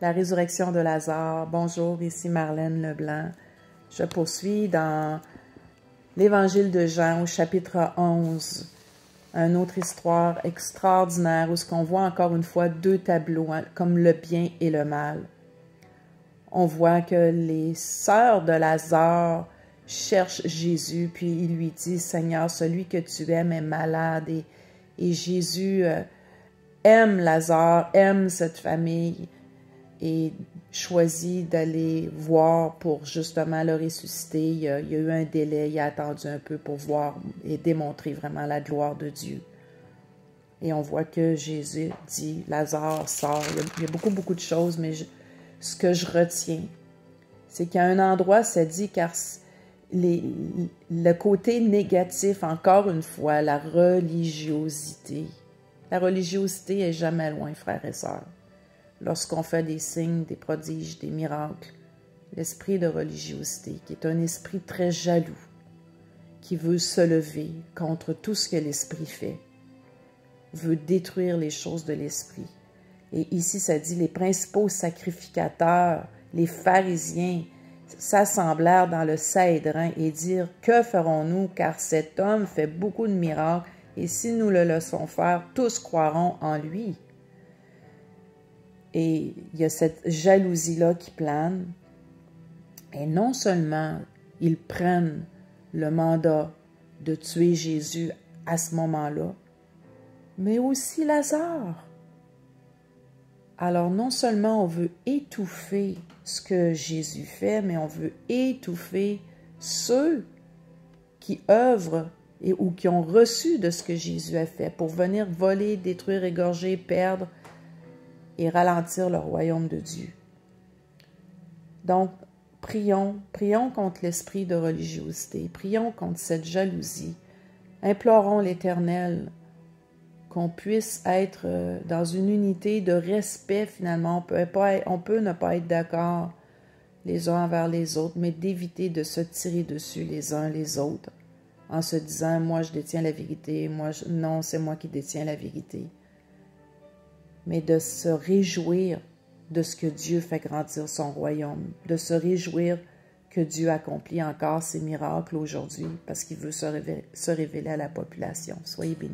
la résurrection de Lazare. Bonjour, ici Marlène Leblanc. Je poursuis dans l'Évangile de Jean au chapitre 11, une autre histoire extraordinaire où ce qu'on voit encore une fois deux tableaux, comme le bien et le mal. On voit que les sœurs de Lazare cherchent Jésus, puis il lui dit, « Seigneur, celui que tu aimes est malade. » Et Jésus aime Lazare, aime cette famille et choisit d'aller voir pour justement le ressusciter. Il y a eu un délai, il a attendu un peu pour voir et démontrer vraiment la gloire de Dieu. Et on voit que Jésus dit, « Lazare sort. » Il y a beaucoup de choses, mais ce que je retiens, c'est qu'à un endroit, ça dit, car le côté négatif, encore une fois, la religiosité. La religiosité est jamais loin, frères et sœurs. Lorsqu'on fait des signes, des prodiges, des miracles, l'esprit de religiosité, qui est un esprit très jaloux, qui veut se lever contre tout ce que l'esprit fait, veut détruire les choses de l'esprit. Et ici, ça dit, les principaux sacrificateurs, les pharisiens, s'assemblèrent dans le Cédrin et dirent, « Que ferons-nous, car cet homme fait beaucoup de miracles, et si nous le laissons faire, tous croiront en lui. » Et il y a cette jalousie-là qui plane. Et non seulement ils prennent le mandat de tuer Jésus à ce moment-là, mais aussi Lazare. Alors non seulement on veut étouffer ce que Jésus fait, mais on veut étouffer ceux qui œuvrent ou qui ont reçu de ce que Jésus a fait pour venir voler, détruire, égorger, perdre et ralentir le royaume de Dieu. Donc, prions contre l'esprit de religiosité, prions contre cette jalousie, implorons l'Éternel qu'on puisse être dans une unité de respect finalement. On peut ne pas être d'accord les uns envers les autres, mais d'éviter de se tirer dessus les uns les autres en se disant « moi je détiens la vérité, non c'est moi qui détiens la vérité ». Mais de se réjouir de ce que Dieu fait grandir son royaume, de se réjouir que Dieu accomplit encore ses miracles aujourd'hui parce qu'il veut se révéler à la population. Soyez bénis.